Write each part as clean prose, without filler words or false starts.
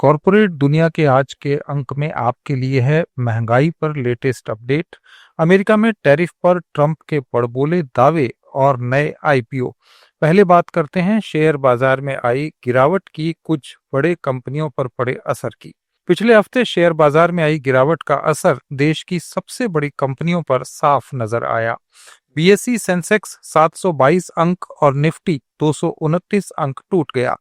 Corporate दुनिया के आज के अंक में आपके लिए है महंगाई पर लेटेस्ट अपडेट। अमेरिका में टैरिफ पर ट्रंप के बड़बोले दावे और नए आईपीओ। पहले बात करते हैं शेयर बाजार में आई गिरावट की, कुछ बड़े कंपनियों पर पड़े असर की। पिछले हफ्ते शेयर बाजार में आई गिरावट का असर देश की सबसे बड़ी कंपनियों पर साफ नजर आया। बीएसई सेंसेक्स 722 अंक और निफ्टी 229 अंक टूट गया।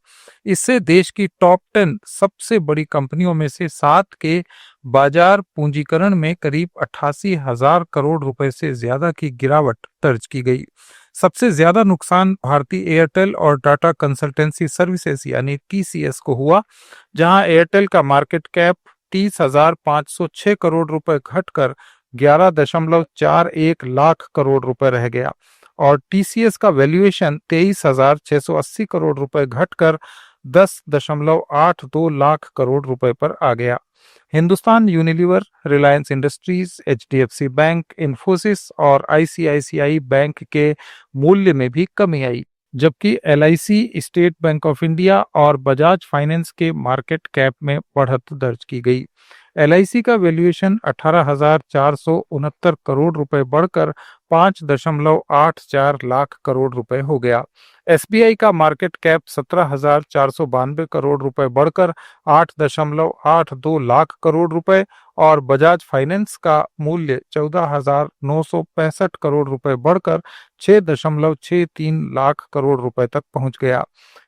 इससे देश की टॉप 10 सबसे बड़ी कंपनियों में से 7 के बाजार पूंजीकरण में करीब 88,000 करोड़ रुपए से ज्यादा की गिरावट दर्ज की गई। सबसे ज्यादा नुकसान भारतीय एयरटेल और टाटा कंसल्टेंसी सर्विसेज यानी टीसीएस को हुआ, जहां एयरटेल का मार्केट कैप 30,506 करोड़ रुपए घटकर 11.41 लाख करोड़ रुपए रह गया और टीसीएस का वैल्यूएशन 23,680 करोड़ रुपए घटकर 10.82 लाख करोड़ रुपए पर आ गया। Hindustan Unilever, Reliance industries, HDFC bank, Infosys और आईसीआईसीआई बैंक के मूल्य में भी कमी आई, जबकि LIC, state bank of India और बजाज फाइनेंस के मार्केट कैप में बढ़त दर्ज की गई। एलआईसी का वैल्यूएशन 18,469 करोड़ रुपए बढ़कर 5.84 लाख करोड़ रुपए हो गया। एसबीआई का मार्केट कैप 17,492 करोड़ रुपए बढ़कर 8.82 लाख करोड़ रुपए और बजाज फाइनेंस का मूल्य 14,965 करोड़ रुपए बढ़कर 6.63 लाख करोड़ रुपए तक पहुंच गया।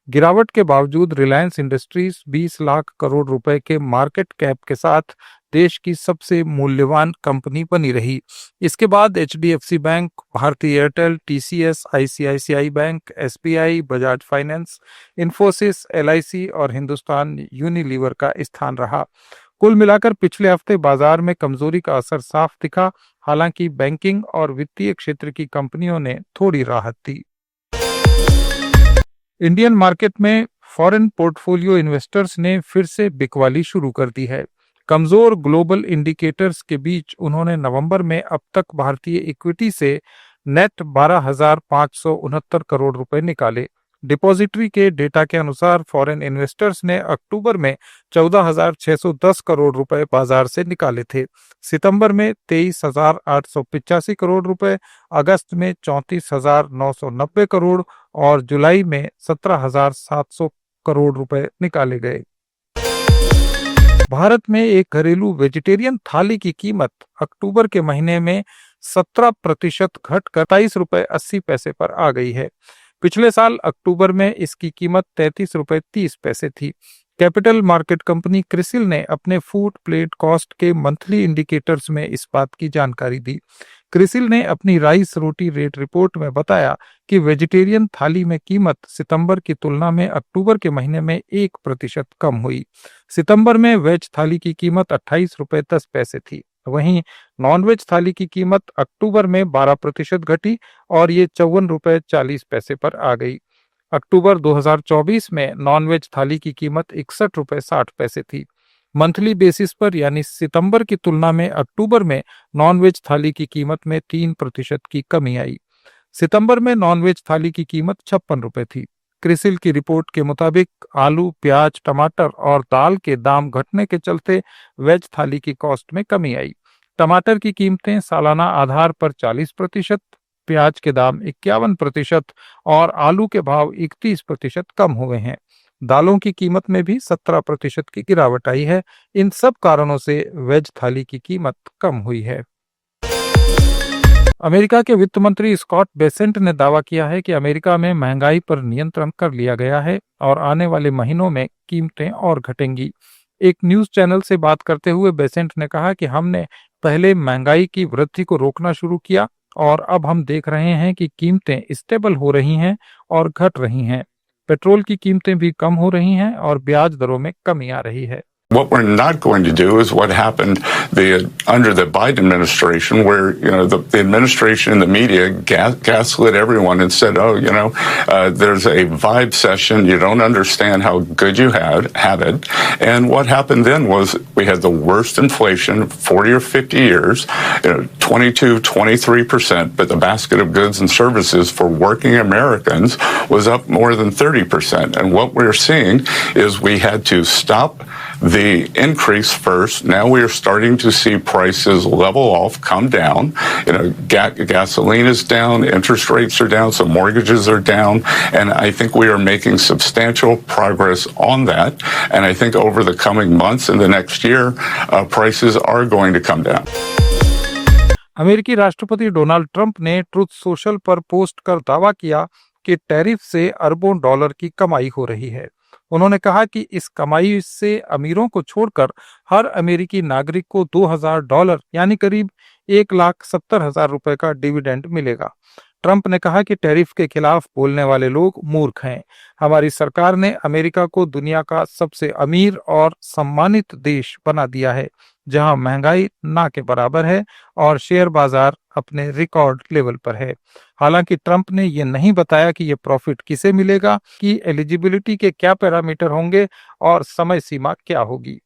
गिरावट के बावजूद रिलायंस इंडस्ट्रीज 20 लाख करोड़ रुपए के मार्केट कैप के साथ देश की सबसे मूल्यवान कंपनी बनी रही। इसके बाद एचडीएफसी बैंक, भारतीय Airtel, TCS, ICICI bank, SBI, Bajaj finance, Infosys, LIC और हिंदुस्तान यूनिलीवर का स्थान रहा। कुल मिलाकर पिछले हफ्ते बाजार में कमजोरी का असर साफ दिखा, हालांकि बैंकिंग और वित्तीय क्षेत्र की कंपनियों ने थोड़ी राहत दी। इंडियन मार्केट में फॉरेन पोर्टफोलियो इन्वेस्टर्स ने फिर से बिकवाली शुरू कर दी है। कमजोर ग्लोबल इंडिकेटर्स के बीच उन्होंने नवंबर में अब तक भारतीय इक्विटी से नेट 12,569 करोड़ रुपए निकाले। डिपॉजिटरी के डेटा के अनुसार फॉरेन इन्वेस्टर्स ने अक्टूबर में 14,610 करोड़ रुपए बाजार से निकाले थे, सितंबर में 23,885 करोड़ रुपए, अगस्त में 34,990 करोड़ और जुलाई में 17,700 करोड़ रुपए निकाले गए। भारत में एक घरेलू वेजिटेरियन थाली की कीमत अक्टूबर के महीने में 17% घटकर 27 रुपए 80 पैसे पर आ गई है। पिछले साल अक्टूबर में इसकी कीमत 33 रुपए 30 पैसे थी। कैपिटल मार्केट कंपनी क्रिसिल ने अपने फूड प्लेट कॉस्ट के मंथली इंडिकेटर्स में इस बात की जानकारी दी। क्रिसिल ने अपनी राइस रोटी रेट रिपोर्ट में बताया कि वेजिटेरियन थाली में कीमत सितंबर की तुलना में अक्टूबर के महीने में 1% कम हुई। सितंबर में वेज थाली की कीमत 28 रुपए 10 पैसे थी। वहीं नॉनवेज थाली की कीमत अक्टूबर में 12% घटी और ये 54 रुपए 40 पैसे पर आ गई। अक्टूबर 2024 में नॉनवेज थाली की कीमत 61 रुपए 60 पैसे थी। मंथली बेसिस पर यानी सितंबर की तुलना में अक्टूबर में नॉनवेज थाली की कीमत में 3% की कमी आई। सितंबर में नॉनवेज थाली की कीमत 56 रुपए थी। क्रिसिल की रिपोर्ट के मुताबिक आलू, प्याज, टमाटर और दाल के दाम घटने के चलते वेज थाली की कॉस्ट में कमी आई। टमाटर की कीमतें सालाना आधार पर 40%, प्याज के दाम 51% और आलू के भाव 31% कम हुए हैं। दालों की कीमत में भी 17% की गिरावट आई है। इन सब कारणों से वेज थाली की कीमत कम हुई है। अमेरिका के वित्त मंत्री स्कॉट बेसेंट ने दावा किया है कि अमेरिका में महंगाई पर नियंत्रण कर लिया गया है और आने वाले महीनों में कीमतें और घटेंगी। एक न्यूज चैनल से बात करते हुए बेसेंट ने कहा कि हमने पहले महंगाई की वृद्धि को रोकना शुरू किया और अब हम देख रहे हैं कि कीमतें स्टेबल हो रही हैं और घट रही हैं। पेट्रोल की कीमतें भी कम हो रही हैं और ब्याज दरों में कमी आ रही है। What we're not going to do is what happened under the Biden administration, where the administration and the media gaslit everyone and said, there's a vibe session. You don't understand how good you have it. And what happened then was we had the worst inflation of 40 or 50 years, 22, 23%. But the basket of goods and services for working Americans was up more than 30%. And what we're seeing is we had to stop the increase first. Now we are starting to see prices level off, come down. Gasoline is down, interest rates are down, so mortgages are down, and I think we are making substantial progress on that. And I think over the coming months and the next year, prices are going to come down. अमेरिकी राष्ट्रपति Donald Trump ने truth social पर post कर दावा किया कि tariff से अरबों डॉलर की कमाई हो रही है। उन्होंने कहा कि इस कमाई से अमीरों को छोड़कर हर अमेरिकी नागरिक को $2,000 यानी करीब 1,70,000 रुपए का डिविडेंड मिलेगा। ट्रंप ने कहा कि टैरिफ के खिलाफ बोलने वाले लोग मूर्ख हैं। हमारी सरकार ने अमेरिका को दुनिया का सबसे अमीर और सम्मानित देश बना दिया है, जहां महंगाई ना के बराबर है और शेयर बाजार अपने रिकॉर्ड लेवल पर है। हालांकि ट्रंप ने यह नहीं बताया कि यह प्रॉफिट किसे मिलेगा, कि एलिजिबिलिटी के क्या पैरामीटर होंगे और समय सीमा क्या होगी।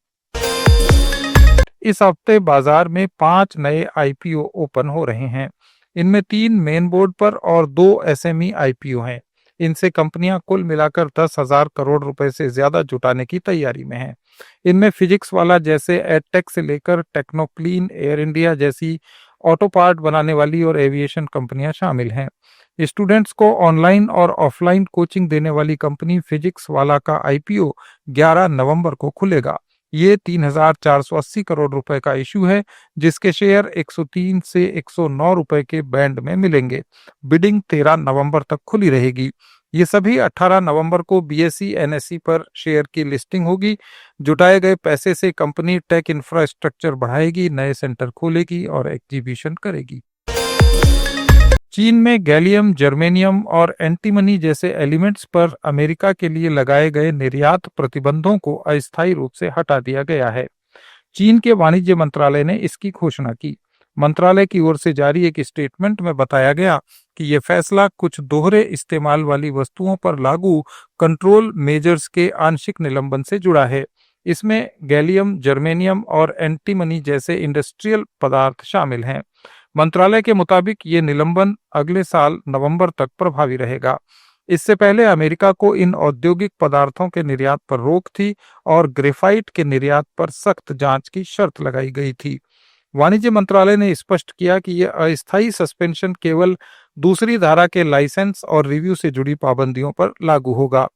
इस हफ्ते बाजार में 5 नए आईपीओ ओपन हो रहे हैं। इनमें 3 मेन बोर्ड पर और 2 एसएमई आईपीओ हैं। इनसे कंपनियां कुल मिलाकर 10,000 करोड़ रुपए से ज्यादा जुटाने की तैयारी में हैं। इनमें फिजिक्स वाला जैसे एडटेक से लेकर टेक्नोक्लीन, एयर इंडिया जैसी ऑटो पार्ट बनाने वाली और एविएशन कंपनियां शामिल हैं। स्टूडेंट्स को ऑनलाइन और ऑफलाइन कोचिंग देने वाली कंपनी फिजिक्स वाला का आईपीओ 11 नवंबर को खुलेगा। ये 3,480 करोड़ रुपए का इशू है, जिसके शेयर 103 से 109 रुपए के बैंड में मिलेंगे। बिडिंग 13 नवंबर तक खुली रहेगी। ये सभी 18 नवंबर को बीएसई एनएसई पर शेयर की लिस्टिंग होगी। जुटाए गए पैसे से कंपनी टेक इंफ्रास्ट्रक्चर बढ़ाएगी, नए सेंटर खोलेगी और एग्जीबिशन करेगी। चीन में गैलियम, जर्मेनियम और एंटीमनी जैसे एलिमेंट्स पर अमेरिका के लिए लगाए गए निर्यात प्रतिबंधों को अस्थायी रूप से हटा दिया गया है। चीन के वाणिज्य मंत्रालय ने इसकी घोषणा की। मंत्रालय की ओर से जारी एक स्टेटमेंट में बताया गया कि यह फैसला कुछ दोहरे इस्तेमाल वाली वस्तुओं पर लागू कंट्रोल मेजर्स के आंशिक निलंबन से जुड़ा है। इसमें गैलियम, जर्मेनियम और एंटीमनी जैसे इंडस्ट्रियल पदार्थ शामिल हैं। मंत्रालय के मुताबिक ये निलंबन अगले साल नवंबर तक प्रभावी रहेगा। इससे पहले अमेरिका को इन औद्योगिक पदार्थों के निर्यात पर रोक थी और ग्रेफाइट के निर्यात पर सख्त जांच की शर्त लगाई गई थी। वाणिज्य मंत्रालय ने स्पष्ट किया कि यह अस्थायी सस्पेंशन केवल दूसरी धारा के लाइसेंस और रिव्यू से जुड़ी पाबंदियों पर लागू होगा।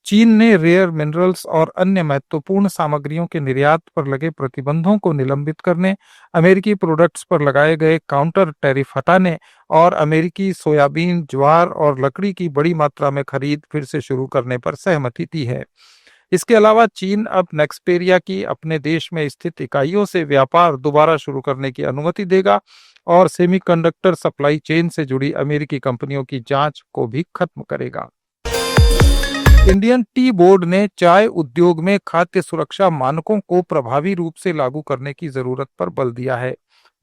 चीन ने रेयर मिनरल्स और अन्य महत्वपूर्ण सामग्रियों के निर्यात पर लगे प्रतिबंधों को निलंबित करने, अमेरिकी प्रोडक्ट्स पर लगाए गए काउंटर टैरिफ हटाने और अमेरिकी सोयाबीन, ज्वार और लकड़ी की बड़ी मात्रा में खरीद फिर से शुरू करने पर सहमति दी है। इसके अलावा चीन अब नेक्सपेरिया की अपने देश में स्थित इकाइयों से व्यापार दोबारा शुरू करने की अनुमति देगा और सेमीकंडक्टर सप्लाई चेन से जुड़ी अमेरिकी कंपनियों की जांच को भी खत्म करेगा। इंडियन टी बोर्ड ने चाय उद्योग में खाद्य सुरक्षा मानकों को प्रभावी रूप से लागू करने की जरूरत पर बल दिया है।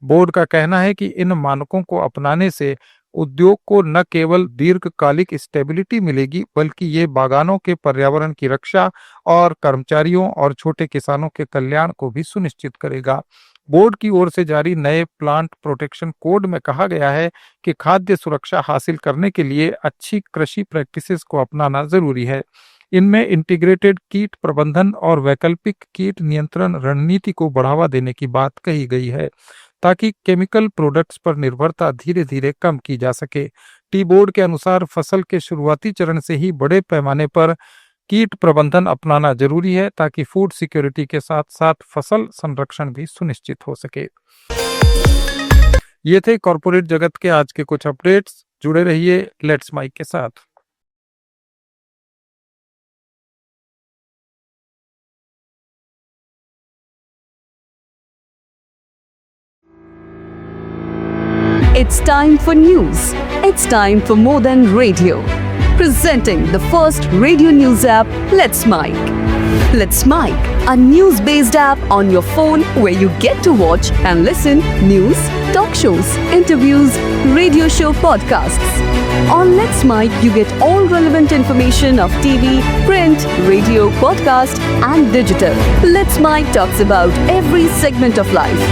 बोर्ड का कहना है कि इन मानकों को अपनाने से उद्योग को न केवल दीर्घकालिक स्टेबिलिटी मिलेगी, बल्कि ये बागानों के पर्यावरण की रक्षा और कर्मचारियों और छोटे किसानों के कल्याण को भी सुनिश्चित करेगा। बोर्ड की ओर से जारी नए प्लांट प्रोटेक्शन कोड में कहा गया है कि खाद्य सुरक्षा हासिल करने के लिए अच्छी कृषि प्रैक्टिसेस को अपनाना जरूरी है। इनमें इंटीग्रेटेड कीट प्रबंधन और वैकल्पिक कीट नियंत्रण रणनीति को बढ़ावा देने की बात कही गई है, ताकि केमिकल प्रोडक्ट्स पर निर्भरता धीरे धीरे कम की जा सके। टी बोर्ड के अनुसार फसल के शुरुआती चरण से ही बड़े पैमाने पर कीट प्रबंधन अपनाना जरूरी है, ताकि फूड सिक्योरिटी के साथ साथ फसल संरक्षण भी सुनिश्चित हो सके। ये थे कॉर्पोरेट जगत के आज के कुछ अपडेट्स। जुड़े रहिए लेट्स माइक के साथ। It's time for news. It's time for more than radio. Presenting the first radio news app, Let's Mic. Let's Mic, a news-based app on your phone where you get to watch and listen news, talk shows, interviews, radio show podcasts. On Let's Mic, you get all relevant information of TV, print, radio, podcast and digital. Let's Mic talks about every segment of life.